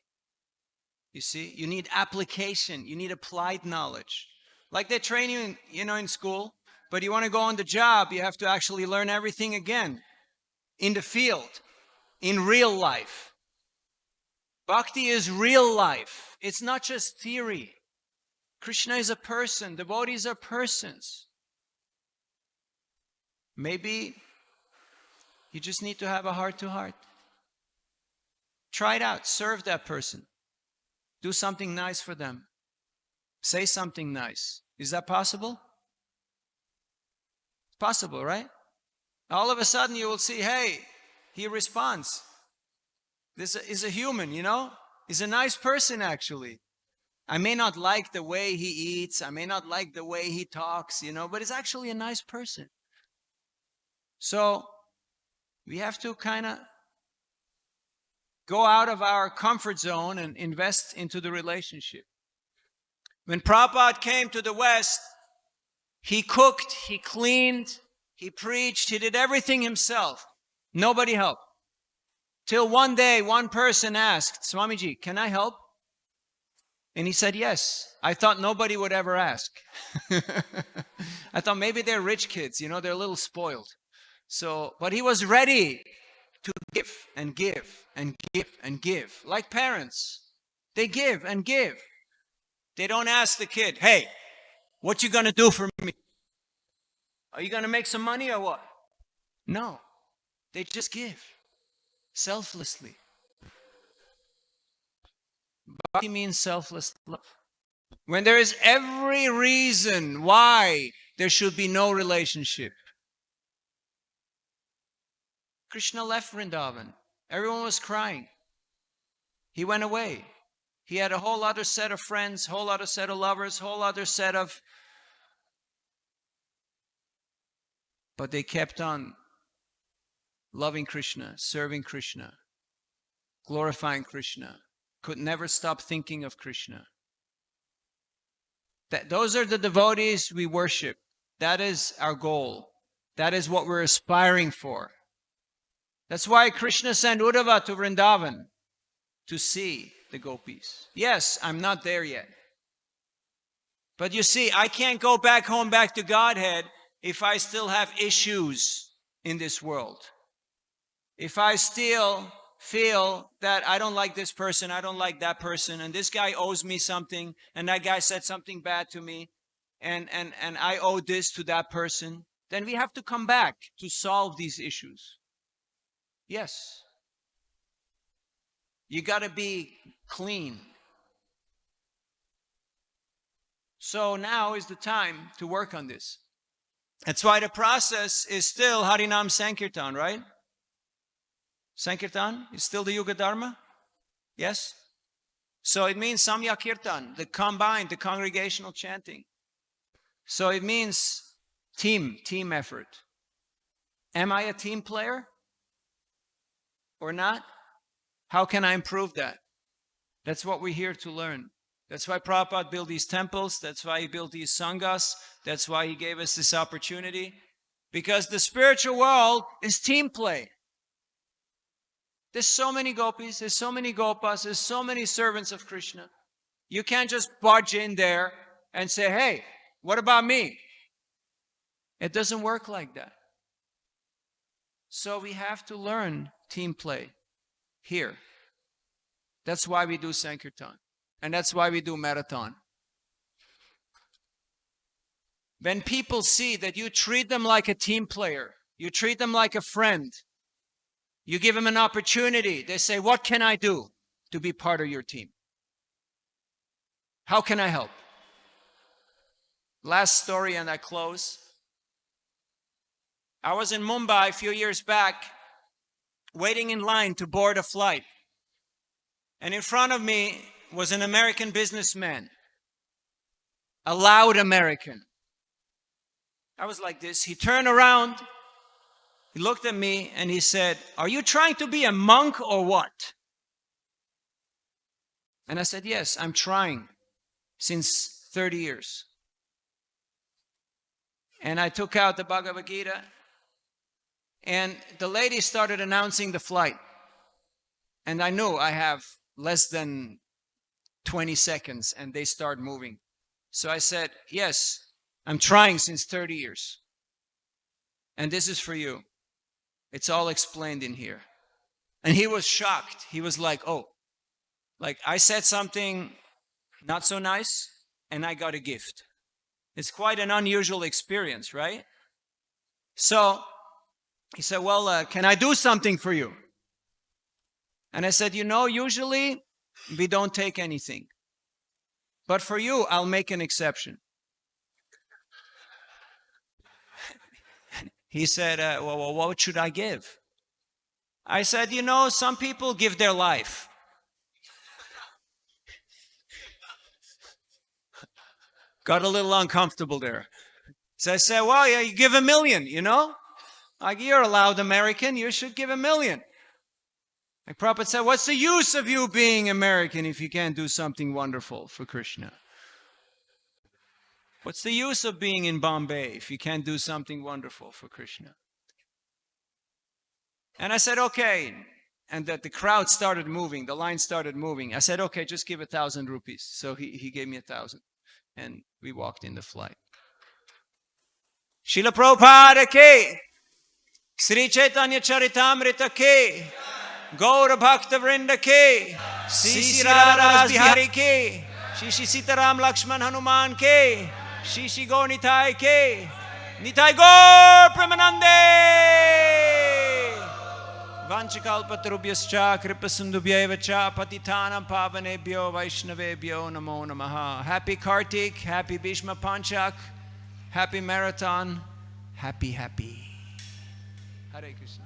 You see, you need application, you need applied knowledge. Like they train you in school, but you want to go on the job, you have to actually learn everything again in the field, in real life. Bhakti is real life. It's not just theory. Krishna is a person. Devotees are persons. Maybe you just need to have a heart-to-heart. Try it out. Serve that person. Do something nice for them. Say something nice. Is that possible? It's possible, right? All of a sudden you will see, hey, he responds. This is a human, He's a nice person, actually. I may not like the way he eats, I may not like the way he talks, but he's actually a nice person. So we have to kind of go out of our comfort zone and invest into the relationship. When Prabhupada came to the West, he cooked, he cleaned, he preached, he did everything himself. Nobody helped. Till one day, one person asked, Swamiji, can I help? And he said, yes. I thought nobody would ever ask. I thought maybe they're rich kids, they're a little spoiled. But he was ready to give and give and give and give. Like parents, they give and give. They don't ask the kid, hey, what you gonna do for me? Are you gonna make some money or what? No, they just give selflessly. Bhakti means selfless love. When there is every reason why there should be no relationship. Krishna left Vrindavan. Everyone was crying. He went away. He had a whole other set of friends, whole other set of lovers, whole other set of... But they kept on loving Krishna, serving Krishna, glorifying Krishna. Could never stop thinking of Krishna. Those are the devotees we worship. That is our goal. That is what we're aspiring for. That's why Krishna sent Uddhava to Vrindavan to see the gopis. Yes, I'm not there yet. But you see, I can't go back home, back to Godhead, if I still have issues in this world. If I still feel that I don't like this person, I don't like that person, and this guy owes me something, and that guy said something bad to me, and I owe this to that person, then we have to come back to solve these issues. Yes. You got to be clean. So now is the time to work on this. That's why the process is still Harinam Sankirtan, right? Sankirtan is still the Yuga Dharma? Yes? So it means Samyak Kirtan, the combined, the congregational chanting. So it means team effort. Am I a team player or not? How can I improve that? That's what we're here to learn. That's why Prabhupada built these temples. That's why he built these sanghas. That's why he gave us this opportunity. Because the spiritual world is team play. There's so many gopis, there's so many gopas, there's so many servants of Krishna. You can't just barge in there and say, hey, what about me? It doesn't work like that. So we have to learn team play here. That's why we do Sankirtan. And that's why we do marathon. When people see that you treat them like a team player, you treat them like a friend, you give them an opportunity, they say, what can I do to be part of your team? How can I help? Last story and I close. I was in Mumbai a few years back, waiting in line to board a flight. And in front of me was an American businessman, a loud American. I was like this. He turned around, he looked at me and he said, are you trying to be a monk or what? And I said, yes, I'm trying since 30 years. And I took out the Bhagavad Gita and the lady started announcing the flight. And I knew I have less than 20 seconds and they start moving. So I said, yes, I'm trying since 30 years. And this is for you. It's all explained in here. And he was shocked. He was like, oh, like I said something not so nice and I got a gift. It's quite an unusual experience, right? So he said, well, can I do something for you? And I said, usually we don't take anything. But for you, I'll make an exception. He said, well, what should I give? I said, some people give their life. got a little uncomfortable there. So I said, well, yeah, you give $1 million, you know? Like, you're a loud American, you should give $1 million. Like Prabhupada said, what's the use of you being American if you can't do something wonderful for Krishna? What's the use of being in Bombay if you can't do something wonderful for Krishna? And I said, okay. And that the crowd started moving, the line started moving. I said, okay, just give 1,000 rupees. So he gave me 1,000. And we walked in the flight. Srila Prabhupada ke, Sri Chaitanya Charitamrita ke, Gaura Bhakta Vrinda ke, Sri Radha Bihari ke, Shri Sitaram Lakshman Hanuman ke, Shri Gaur Nitai ke, Nitai Gaur Premanande, Vanchakalpatarubhyascha Kripasundubhyeva cha Patitanam Pavanebhyo Vaishnavebhyo Namo Namaha. Happy Kartik, happy Bhishma Panchak, happy marathon, happy. Hare Krishna.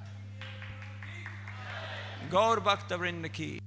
Gaur Bhakta Vrinda ki.